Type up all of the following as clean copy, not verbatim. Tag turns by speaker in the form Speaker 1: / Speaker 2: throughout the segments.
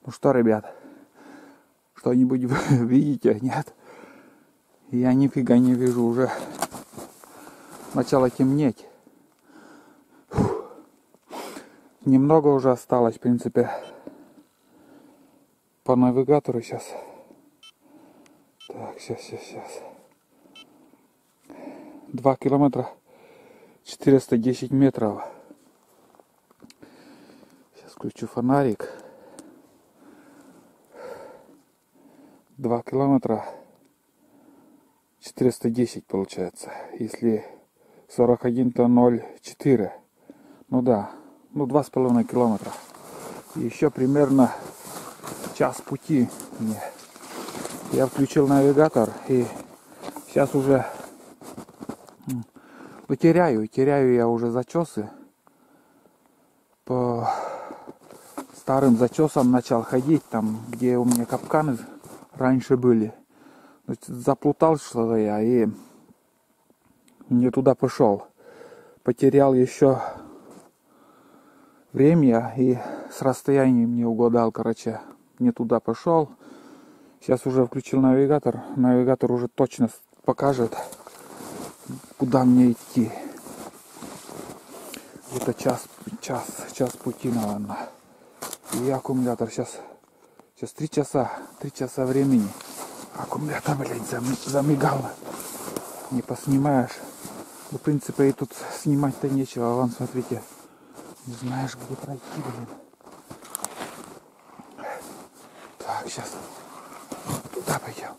Speaker 1: Ну что, ребят, что-нибудь видите? Нет? Я нифига не вижу, уже начало темнеть. Немного уже осталось, в принципе, по навигатору сейчас. Так, сейчас. 2 километра 410 метров. Сейчас включу фонарик. 2 километра 410 получается. Если 41, то 0,4. Ну да, 2,5 километра. И еще примерно час пути мне. Я включил навигатор и сейчас уже теряю я уже зачесы. По старым зачесам начал ходить, там где у меня капканы раньше были. Заплутал что-то я и не туда пошел. Потерял еще время и с расстоянием не угадал, короче, не туда пошел. Сейчас уже включил навигатор. Навигатор уже точно покажет, куда мне идти. Где-то час пути, наверное. И аккумулятор сейчас 3 часа времени. Аккумулятор, блядь, замигал. Не поснимаешь. В принципе, и тут снимать-то нечего. Вон, смотрите. Не знаешь, где пройти, блин. Так, сейчас. Туда пойдем.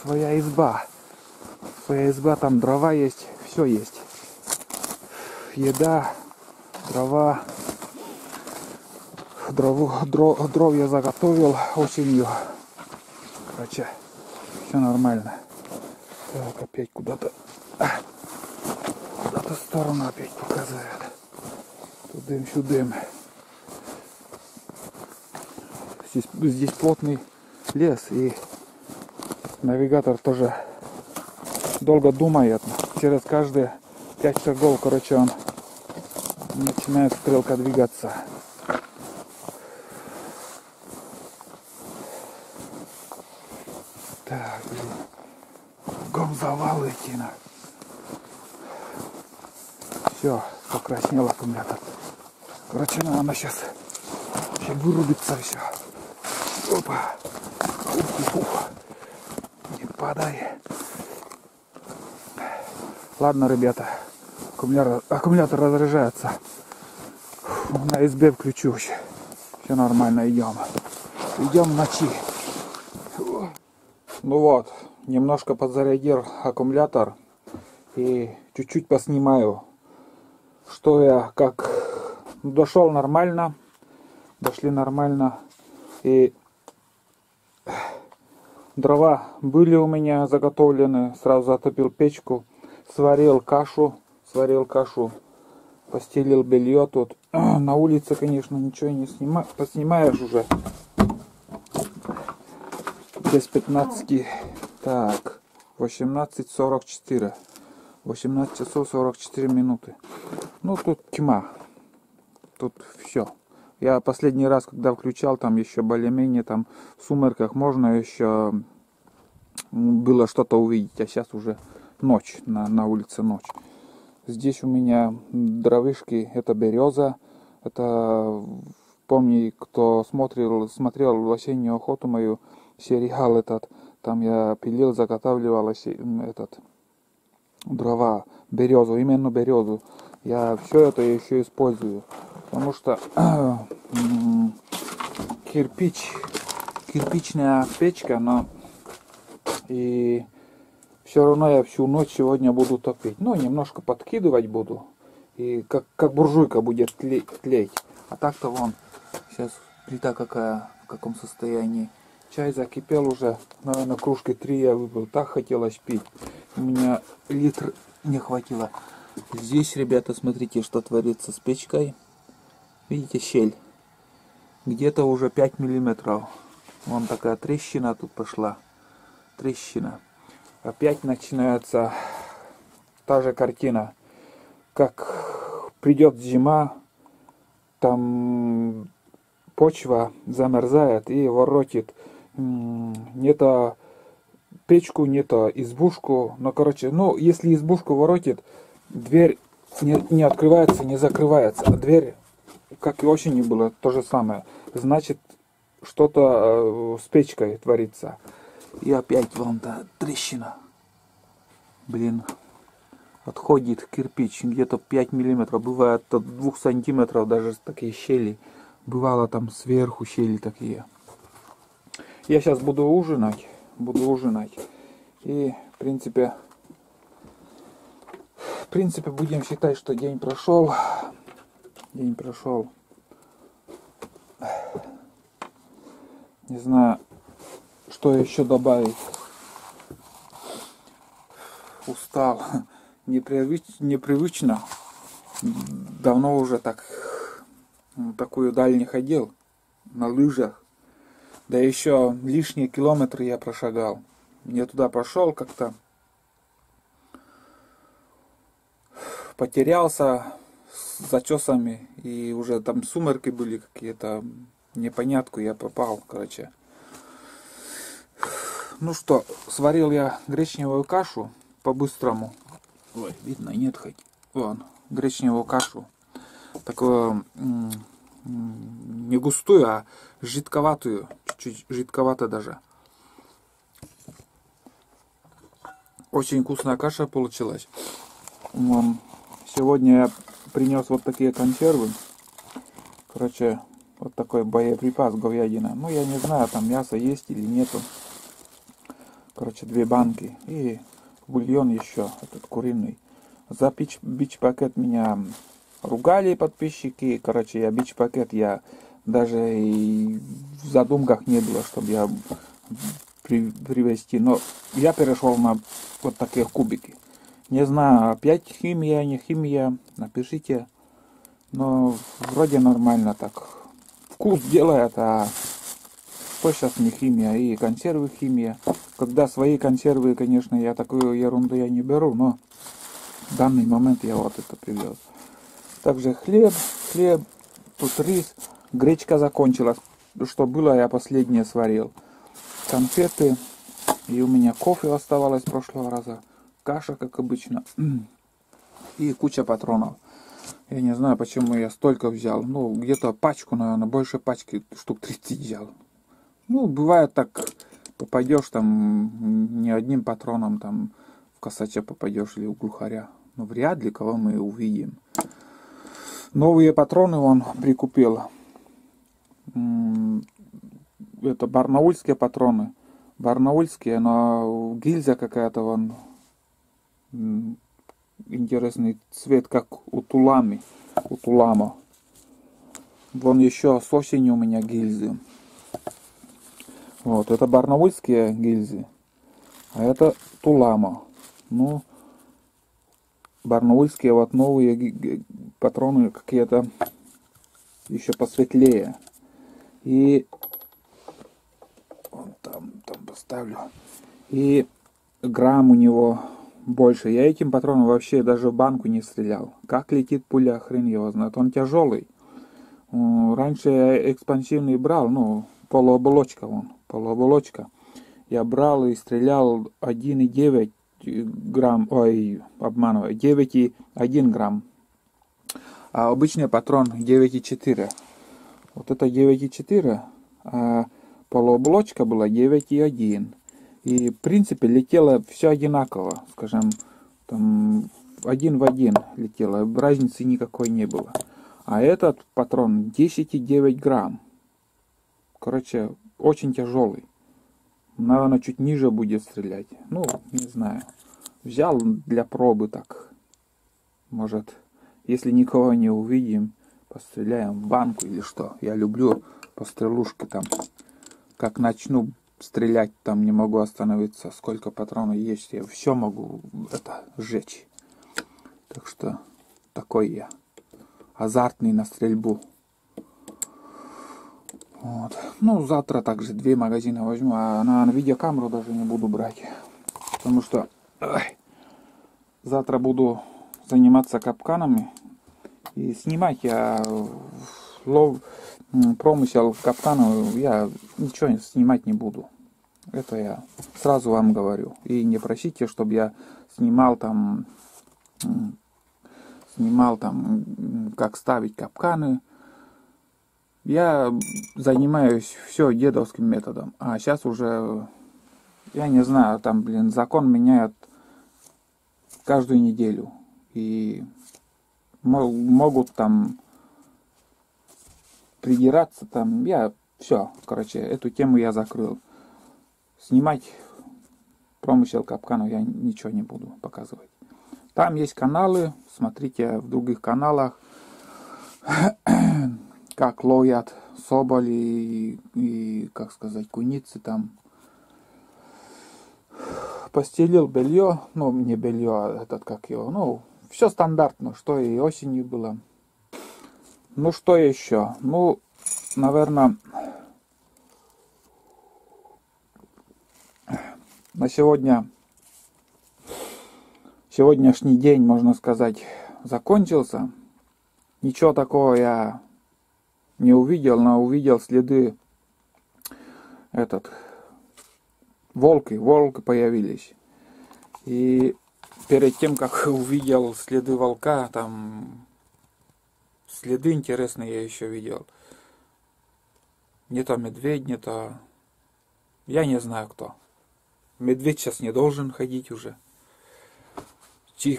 Speaker 1: Своя изба, там дрова есть, все есть. Еда, дрова. Дров я заготовил осенью. Короче, все нормально. Так, опять куда-то в сторону опять показывает. Тудым-сюдым. Здесь плотный лес, и навигатор тоже долго думает. Через каждые 5 шагов, короче, он начинает стрелка двигаться. Так, блин. Кругом завалы идти на. Все, покраснел аккумулятор. Короче, она сейчас вырубится все. Опа. Не падай. Ладно, ребята. Аккумулятор разряжается. На избе включу. Все нормально, идем. Идем в ночи. Ну вот, немножко подзарядил аккумулятор. И чуть-чуть поснимаю. Что я как дошел нормально. Дошли нормально. И дрова были у меня заготовлены. Сразу затопил печку. Сварил кашу. Постелил белье тут. На улице, конечно, ничего не поснимаешь уже. Без 15. Так. 18:44. 18 часов 44 минуты. Ну, тут тьма. Тут все. Я последний раз, когда включал, там еще более-менее, там в сумерках можно еще было что-то увидеть. А сейчас уже ночь, на улице ночь. Здесь у меня дровышки, это береза. Это, помни, кто смотрел осеннюю охоту мою, сериал этот, там я пилил, заготавливал дрова, березу, именно березу. Я все это еще использую, потому что кирпичная печка, но и все равно я всю ночь сегодня буду топить. Ну, немножко подкидывать буду, и как буржуйка будет тлеть. А так-то вон, сейчас плита какая, в каком состоянии. Чай закипел уже, наверное, кружки 3 я выпил. Так хотелось пить. У меня литр не хватило. Здесь, ребята, смотрите, что творится с печкой. Видите, щель. Где-то уже 5 миллиметров. Вон такая трещина тут пошла. Трещина. опять начинается та же картина. Как придет зима, там почва замерзает и воротит. Не то печку, не то избушку. Но, короче, ну, если избушку воротит, дверь не открывается, не закрывается. А дверь, как и осенью было, то же самое. Значит, что-то с печкой творится. И опять вон та трещина. Блин. Отходит кирпич где-то 5 миллиметров. Бывает от 2 сантиметров даже такие щели. Бывало там сверху щели такие. Я сейчас буду ужинать. И в принципе будем считать, что день прошел. Не знаю, что еще добавить. Устал. Непривычно. Давно уже такую даль не ходил на лыжах. Да еще лишние километры я прошагал. Я туда пошел как-то. Потерялся с зачесами. И уже там сумерки были какие-то. Непонятку я попал, короче. Ну что, сварил я гречневую кашу по-быстрому. Ой, видно, нет хоть. Вон, гречневую кашу. Такую не густую, а жидковатую. Чуть-чуть жидковато даже. Очень вкусная каша получилась. Сегодня я принес вот такие консервы. Короче, вот такой боеприпас говядина. Ну, я не знаю, там мясо есть или нету. Короче, 2 банки. И бульон еще, этот куриный. За бич-пакет меня ругали подписчики. Короче, я бич-пакет, я даже и в задумках не было, чтобы я привезти. Но я перешел на вот такие кубики. Не знаю, опять химия, не химия. Напишите. Но вроде нормально так. Вкус делает, а что сейчас не химия. И консервы химия. Когда свои консервы, конечно, я такую ерунду я не беру, но в данный момент я вот это привез. Также хлеб, тут рис, гречка закончилась. Что было, я последнее сварил. Конфеты, и у меня кофе оставалось с прошлого раза. Каша, как обычно. И куча патронов. Я не знаю, почему я столько взял. Ну, где-то пачку, наверное, больше пачки, штук 30 взял. Ну, бывает так, попадешь там не одним патроном, там в косача попадешь или в глухаря. Но вряд ли кого мы увидим. Новые патроны он прикупил. Это барнаульские патроны. Барнаульские, но гильза какая-то вон. Интересный цвет, как у Тулама. Вон еще с осени у меня гильзы. Вот, это барнаульские гильзы. А это Тулама. Ну, барнаульские вот новые патроны какие-то еще посветлее. И вон там поставлю. И грамм у него больше. Я этим патроном вообще даже в банку не стрелял. Как летит пуля, хрен его знает. Он тяжелый. Раньше я экспансивный брал, ну, полуоболочка. Я брал и стрелял 1,9 грамм, ой, обманываю, 9,1 грамм. А обычный патрон 9,4. Вот это 9,4, а полуоболочка была 9,1. И, в принципе, летело все одинаково, скажем, там, один в один летело, разницы никакой не было. А этот патрон 10,9 грамм. Короче, очень тяжелый. Наверное, чуть ниже будет стрелять. Ну, не знаю. Взял для пробы так. Может, если никого не увидим, постреляем в банку или что. Я люблю пострелушки там. Как начну стрелять, там не могу остановиться. Сколько патронов есть, я все могу это сжечь. Так что такой я. Азартный на стрельбу. Вот. Ну, завтра также 2 магазина возьму, а на видеокамеру даже не буду брать. Потому что завтра буду заниматься капканами. И снимать я промысел капканов я ничего снимать не буду. Это я сразу вам говорю. И не просите, чтобы я снимал там, как ставить капканы. Я занимаюсь все дедовским методом. А сейчас уже, я не знаю, там, закон меняют каждую неделю. И могут там придираться там. Я все, короче, эту тему я закрыл. Снимать промысел капканов я ничего не буду показывать. Там есть каналы, смотрите в других каналах, как ловят соболи и как сказать, куницы там. Постелил белье, ну не белье, а этот как его, ну все стандартно, что и осенью было. Ну что еще? Ну, наверное, на сегодняшний день, можно сказать, закончился. Ничего такого я не увидел, но увидел следы волки появились. И перед тем, как увидел следы волка, там следы интересные я еще видел. Не то медведь, не то... Я не знаю кто. Медведь сейчас не должен ходить уже.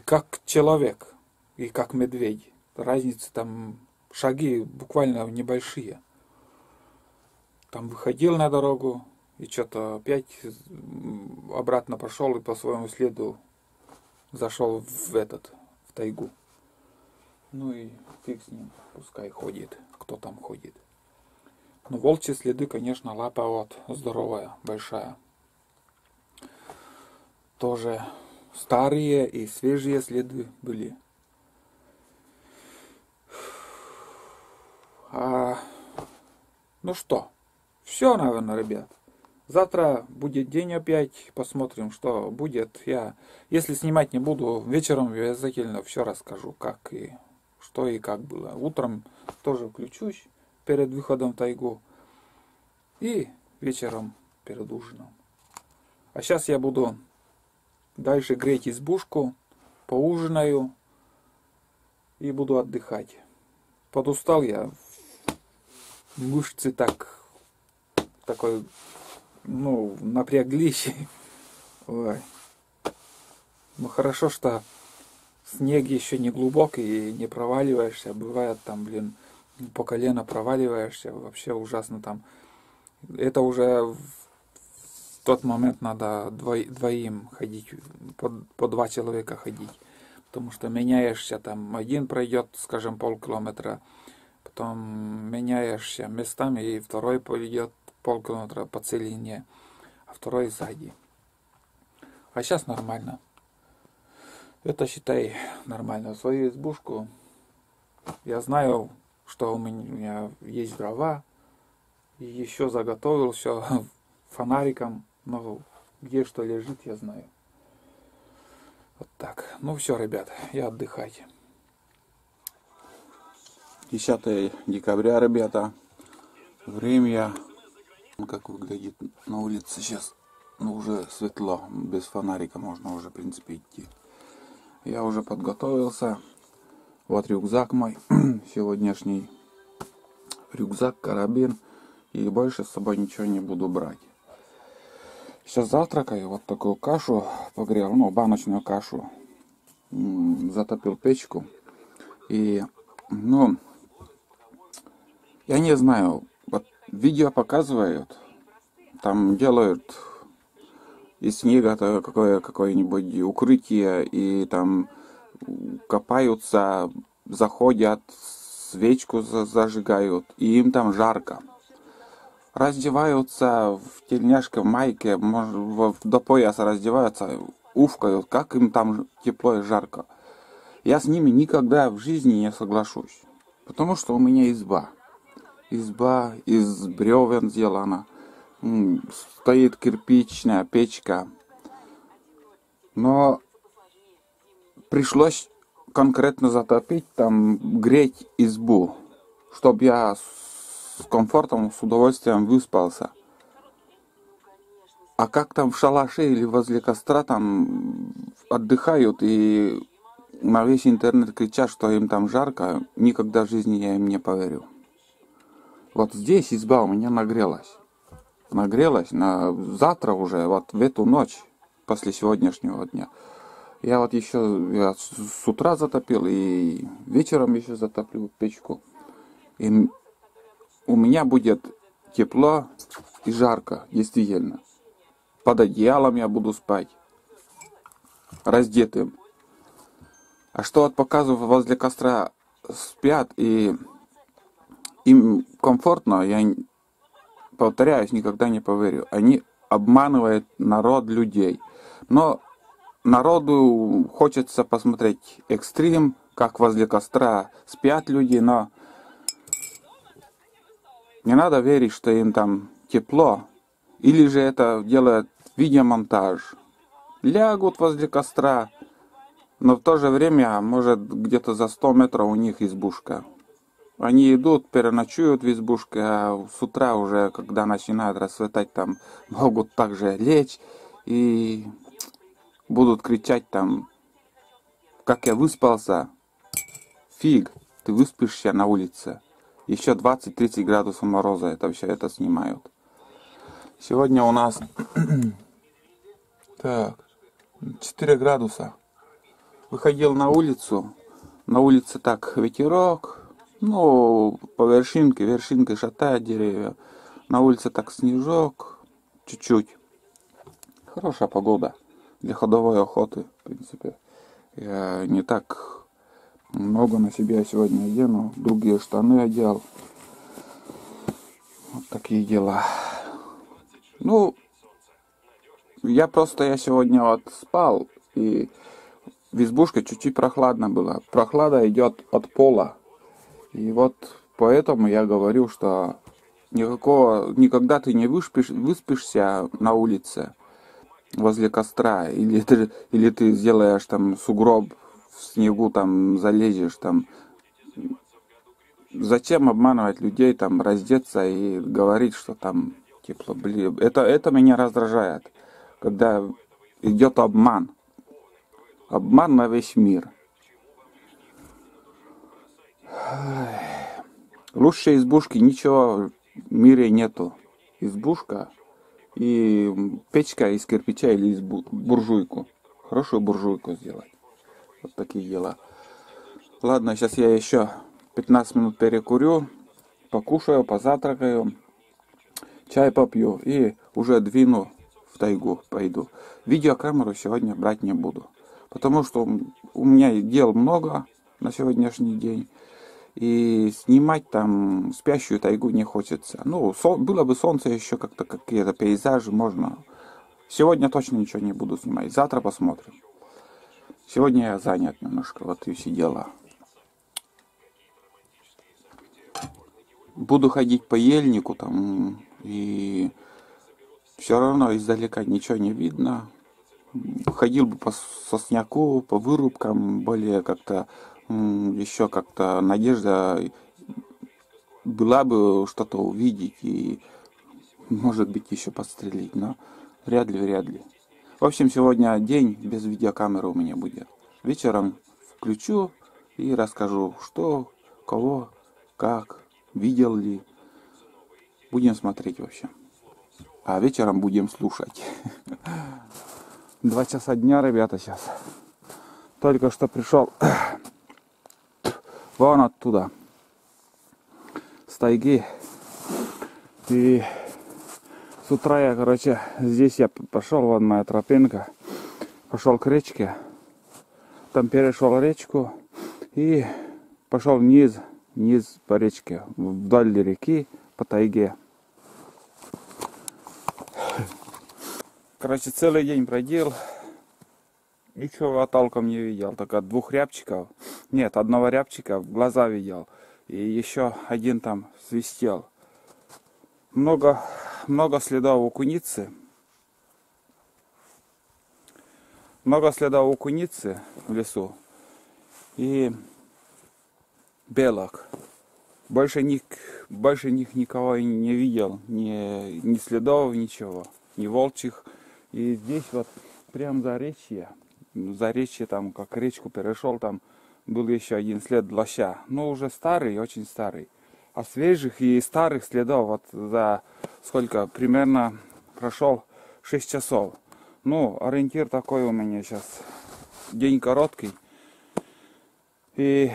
Speaker 1: Как человек и как медведь. Разница там, шаги буквально небольшие. Там выходил на дорогу и что-то опять обратно пошел и по своему следу зашел в тайгу. Ну и фиг с ним, пускай ходит, кто там ходит. Но волчьи следы, конечно, лапа вот здоровая, большая. Тоже старые и свежие следы были. Ну что, все, наверное, ребят. Завтра будет день опять, посмотрим, что будет. Я, если снимать не буду, вечером обязательно все расскажу, как и что и как было. Утром тоже включусь перед выходом в тайгу. И вечером перед ужином. А сейчас я буду дальше греть избушку, поужинаю и буду отдыхать. Подустал я. Мышцы такой, напряглись. Ой. Ну хорошо, что снег еще не глубокий и не проваливаешься. Бывает там, по колено проваливаешься. Вообще ужасно там. Это уже в тот момент надо двоим ходить, по 2 человека ходить. Потому что меняешься, там один пройдет, скажем, полкилометра, потом меняешься местами, и второй пойдет полкилометра по целине, а второй сзади. А сейчас нормально. Это, считай, нормально. Свою избушку я знаю, что у меня есть дрова, и еще заготовил все фонариком, но где что лежит, я знаю. Вот так. Ну все, ребят, я отдыхать.
Speaker 2: 10 декабря, ребята. Время, как выглядит на улице сейчас. Ну, уже светло, без фонарика можно уже, в принципе, идти. Я уже подготовился. Вот рюкзак мой, сегодняшний рюкзак, карабин. И больше с собой ничего не буду брать. Сейчас завтракаю, вот такую кашу погрел, баночную кашу. Затопил печку. И, я не знаю, вот видео показывают, там делают из снега какое-нибудь укрытие, и там копаются, заходят, свечку зажигают, и им там жарко. Раздеваются в тельняшке, в майке, до пояса раздеваются, уфкают, как им там тепло и жарко. Я с ними никогда в жизни не соглашусь, потому что у меня изба. Изба из бревен сделана, стоит кирпичная печка. Но пришлось конкретно затопить, там греть избу, чтобы я с комфортом, с удовольствием выспался. А как там в шалаше или возле костра там отдыхают и на весь интернет кричат, что им там жарко, никогда в жизни я им не поверю. Вот здесь изба у меня нагрелась. Нагрелась на завтра уже, вот в эту ночь, после сегодняшнего дня. Я вот еще с утра затопил и вечером еще затоплю печку. И у меня будет тепло и жарко, действительно. Под одеялом я буду спать, раздетым. А что вот показываю, возле костра спят и им комфортно, я повторяюсь, никогда не поверю. Они обманывают народ, людей. Но народу хочется посмотреть экстрим, как возле костра спят люди, но не надо верить, что им там тепло. Или же это делает видеомонтаж. Лягут возле костра, но в то же время, может, где-то за 100 метров у них избушка. Они идут, переночуют в избушке, а с утра уже, когда начинает рассветать, там могут также лечь и будут кричать там, как я выспался. Фиг, ты выспишься на улице. Еще 20-30 градусов мороза, это все это снимают. Сегодня у нас так, 4 градуса. Выходил на улицу так ветерок, ну, по вершинке шатает деревья. На улице так снежок, чуть-чуть. Хорошая погода для ходовой охоты, в принципе. Я не так много на себя сегодня одену, другие штаны одел. Вот такие дела. Ну, я сегодня вот спал, и в избушке чуть-чуть прохладно было. Прохлада идет от пола. И вот поэтому я говорю, что никогда ты не выспишься на улице возле костра, или ты сделаешь там сугроб в снегу, там залезешь там. Зачем обманывать людей, там раздеться и говорить, что там тепло? Блин, это меня раздражает, когда идет обман. Обман на весь мир. Лучшей избушки ничего в мире нету. Избушка и печка из кирпича или из буржуйку. Хорошую буржуйку сделать. Вот такие дела. Ладно, сейчас я еще 15 минут перекурю, покушаю, позавтракаю, чай попью и уже двину в тайгу, пойду. Видеокамеру сегодня брать не буду, потому что у меня дел много на сегодняшний день. И снимать там спящую тайгу не хочется. Ну, было бы солнце еще, как-то какие-то пейзажи можно. Сегодня точно ничего не буду снимать. Завтра посмотрим. Сегодня я занят немножко, вот и все дела. Буду ходить по ельнику там, и все равно издалека ничего не видно. Ходил бы по сосняку, по вырубкам, более как-то, еще как-то надежда была бы что-то увидеть и, может быть, еще подстрелить, но вряд ли. В общем, сегодня день без видеокамеры у меня будет. Вечером включу и расскажу, что, кого, как, видел ли. Будем смотреть вообще. А вечером будем слушать. 2 часа дня, ребята, сейчас. Только что пришел вон оттуда, с тайги. И с утра я, здесь я пошел, вон моя тропинка. Пошел к речке. Там перешел речку и пошел вниз по речке, вдоль реки, по тайге. Целый день бродил, ничего толком не видел, только 2 рябчиков, нет, 1 рябчика в глаза видел, и еще один там свистел. Много следов у куницы,
Speaker 1: много следов у куницы в лесу и белок. Больше них никого и не видел, ни следов, ничего, ни волчьих. И здесь вот прям заречье там, как речку перешел, там был еще один след лоща. Ну, уже старый, очень старый. А свежих и старых следов вот за сколько? Примерно прошел 6 часов. Ну, ориентир такой у меня сейчас. День короткий. И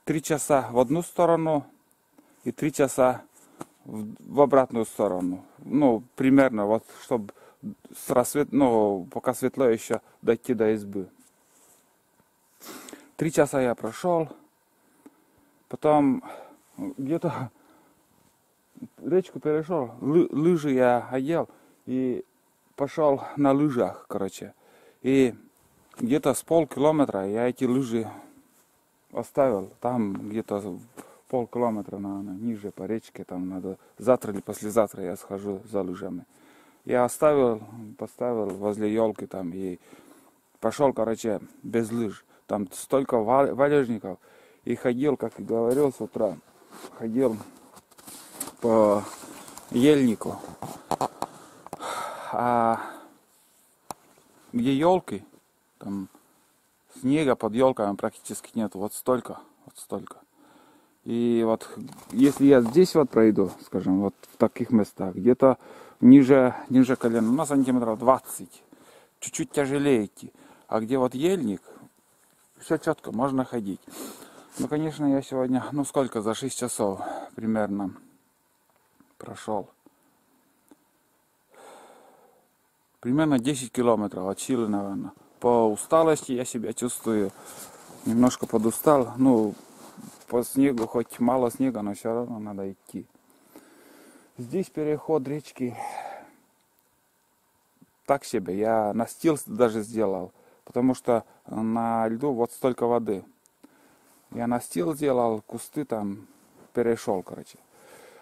Speaker 1: 3 часа в одну сторону и 3 часа в обратную сторону. Ну, примерно, вот, чтобы с рассвет, ну, пока светло еще дойти до избы. 3 часа я прошел. Потом где-то речку перешел, лыжи я одел и пошел на лыжах, короче. И где-то с полкилометра я эти лыжи оставил. Там где-то полкилометра, наверное, ниже по речке. Там надо завтра или послезавтра я схожу за лыжами. Я поставил возле елки там и пошел, короче, без лыж. Там столько валежников. И ходил, как и говорил с утра, ходил по ельнику. А где елки, там снега под елками практически нет. Вот столько, вот столько. И вот если я здесь вот пройду, скажем, вот в таких местах, где-то ниже колена, на сантиметров 20, чуть-чуть тяжелее идти. А где вот ельник, все четко, можно ходить. Ну, конечно, я сегодня, ну сколько, за 6 часов примерно прошел. Примерно 10 километров от силы, наверное. По усталости я себя чувствую немножко подустал. Ну, по снегу, хоть мало снега, но все равно надо идти. Здесь переход речки так себе. Я настил даже сделал, потому что на льду вот столько воды. Я настил сделал, кусты там перешел, короче.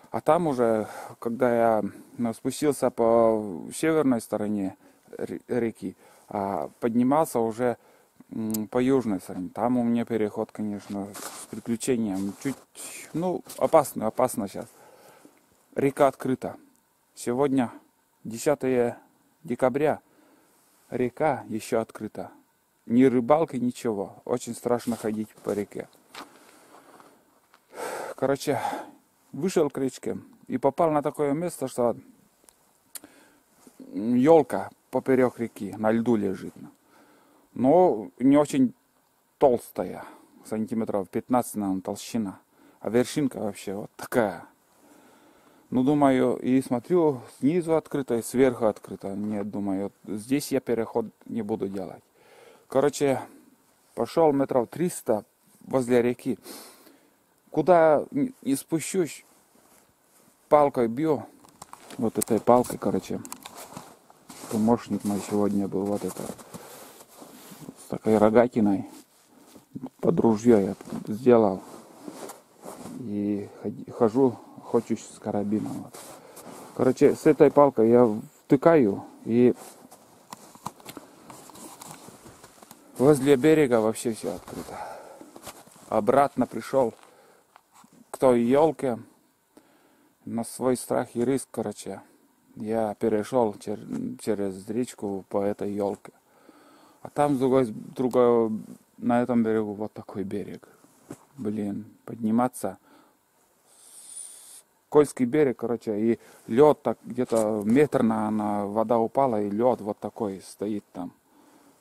Speaker 1: А там уже, когда я спустился по северной стороне реки, поднимался уже по южной стороне. Там у меня переход, конечно, с приключением. Чуть, ну, опасно сейчас. Река открыта. Сегодня 10 декабря. Река еще открыта. Ни рыбалки, ничего. Очень страшно ходить по реке. Короче, вышел к речке и попал на такое место, что елка поперек реки на льду лежит. Но не очень толстая, сантиметров 15, наверное, толщина. А вершинка вообще вот такая. Ну, думаю, и смотрю, снизу открыто, и сверху открыто. Нет, думаю, здесь я переход не буду делать. Короче, пошел метров 300 возле реки. Куда не спущусь, палкой бью. Вот этой палкой, короче. Помощник мой сегодня был вот это. С такой рогатиной. Под ружье я сделал. И хожу, хочусь с карабином. Вот. Короче, с этой палкой я втыкаю. И возле берега вообще все открыто. Обратно пришел к той елке. На свой страх и риск, короче. Я перешел через речку по этой елке. А там другой, на этом берегу вот такой берег. Блин, подниматься. Кольский берег, короче, и лед так где-то метр на вода упала, и лед вот такой стоит там.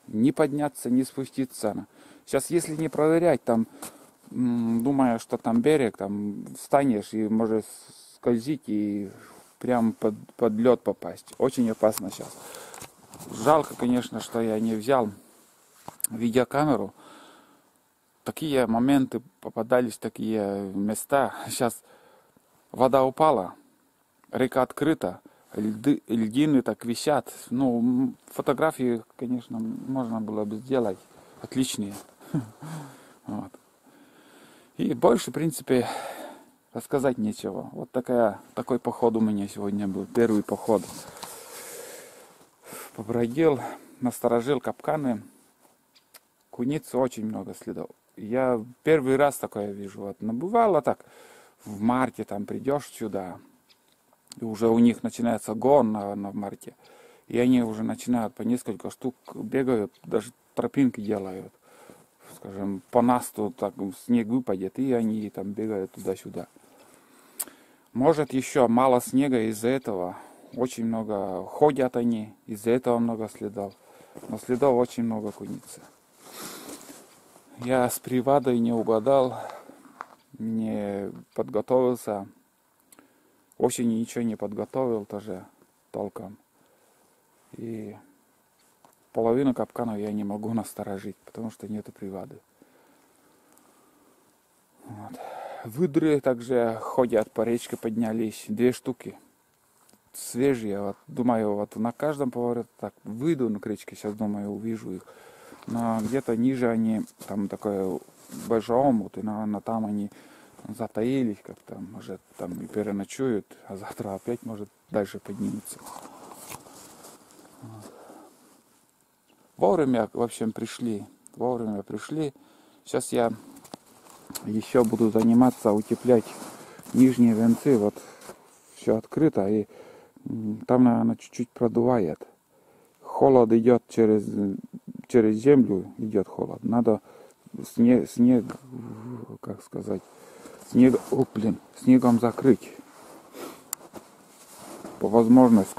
Speaker 1: Не подняться, не спуститься. Сейчас, если не проверять, там, думая, что там берег, там встанешь и можешь скользить и прям под лед попасть. Очень опасно сейчас. Жалко, конечно, что я не взял видеокамеру. Такие моменты попадались, такие места. Сейчас вода упала, река открыта, льдины так висят. Ну, фотографии, конечно, можно было бы сделать отличные. Вот. И больше, в принципе, рассказать нечего. Вот такой поход у меня сегодня был. Первый поход. Побродил насторожил капканы. Куницы очень много следов. Я первый раз такое вижу. Вот. Но бывало так, в марте там придешь сюда, и уже у них начинается гон, наверное, в марте. И они уже начинают по несколько штук бегают, даже тропинки делают. Скажем, по насту так снег выпадет, и они там бегают туда-сюда. Может, еще мало снега из-за этого. Очень много ходят они, из-за этого много следов. Но следов очень много куницы. Я с приводой не угадал, не подготовился. Осенью ничего не подготовил тоже толком. И половину капканов я не могу насторожить, потому что нету приводы. Вот. Выдры также ходят, по речке поднялись, 2 штуки. Свежие, вот, думаю, вот на каждом повороте так выйду к речке, сейчас думаю, увижу их. Но где-то ниже они, там такой большой омут, и, наверное, там они затаились как-то, может, там и переночуют, а завтра опять, может, дальше поднимутся. Вовремя, в общем, пришли. Сейчас я еще буду заниматься, утеплять нижние венцы. Вот все открыто, и там, наверное, чуть-чуть продувает. Холод идет через землю, идет холод. Надо снег, как сказать, снегом закрыть. По возможности,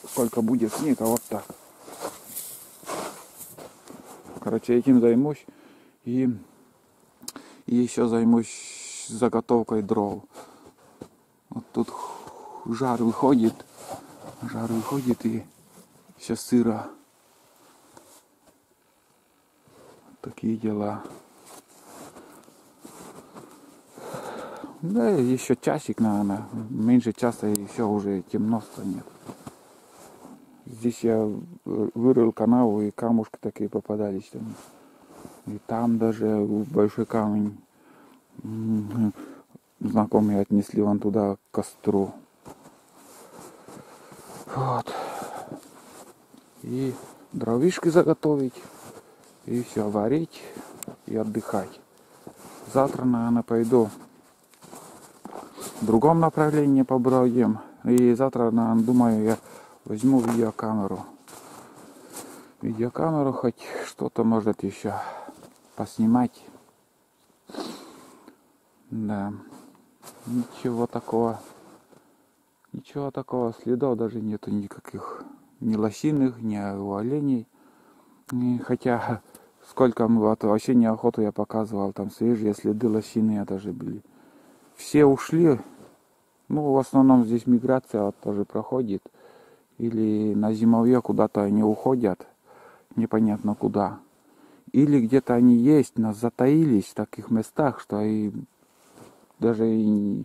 Speaker 1: сколько будет снега, вот так. Короче, этим займусь. И еще займусь заготовкой дров. Вот тут жар выходит, и сейчас сыро. Такие дела. Да, еще часик, наверное. Меньше часа, и все, уже темно станет. Здесь я вырыл канаву, и камушки такие попадались там. И там даже большой камень. Знакомые отнесли вон туда к костру. Вот. И дровишки заготовить. И все, варить и отдыхать. Завтра, наверное, пойду в другом направлении побродим. И завтра, наверное, думаю, я возьму видеокамеру. Хоть что-то может еще поснимать. Да. Ничего такого, следов даже нету никаких. Ни лосиных, ни у оленей. И хотя, сколько мы вот осеннюю охоту я показывал, там свежие следы лосиные даже были. Все ушли. Ну, в основном здесь миграция вот тоже проходит. Или на зимовье куда-то они уходят. Непонятно куда. Или где-то они есть, но затаились в таких местах, что и даже и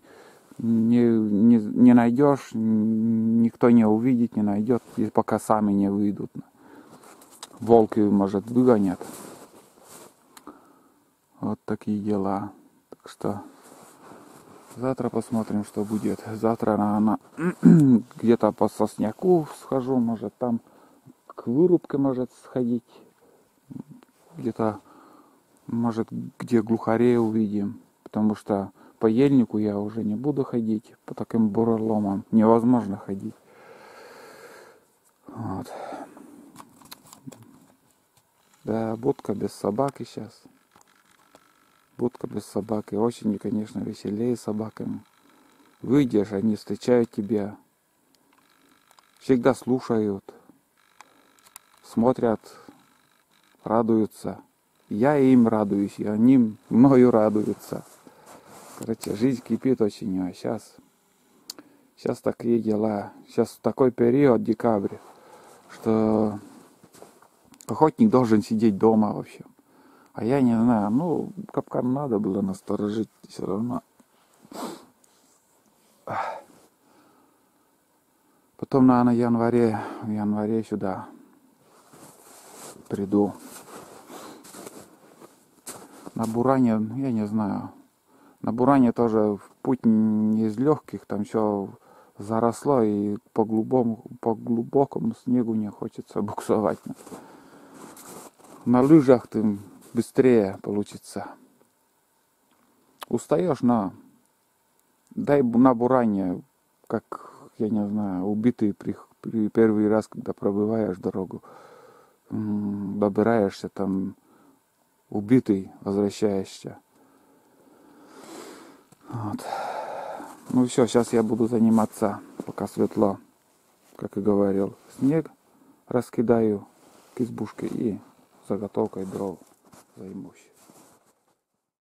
Speaker 1: не найдешь, никто не увидит, не найдет, пока сами не выйдут. Волки, может, выгонят. Вот такие дела. Так что завтра посмотрим, что будет. Завтра, наверное, где-то по сосняку схожу, может, там к вырубке, может, сходить. Где-то, может, где глухарей увидим. Потому что по ельнику я уже не буду ходить. По таким буреломам невозможно ходить. Вот. Да, будка без собаки сейчас. Будка без собаки. Осенью, конечно, веселее с собаками. Выйдешь, они встречают тебя. Всегда слушают. Смотрят. Радуются. Я им радуюсь, и они мною радуются. Короче, жизнь кипит очень. А сейчас такие дела. Сейчас такой период, декабрь, что охотник должен сидеть дома вообще. А я не знаю, ну, капкан надо было насторожить все равно. Потом, наверное, в январе сюда приду. На Буране, я не знаю. На Буране тоже путь не из легких, там все заросло, и по глубокому снегу не хочется буксовать. На лыжах ты быстрее получится. Устаешь дай на буране, как, я не знаю, убитый при первый раз, когда пробиваешь дорогу, добираешься там, убитый, возвращаешься. Вот. Ну все, сейчас я буду заниматься, пока светло, как и говорил. Снег раскидаю к избушке и заготовкой дров займусь.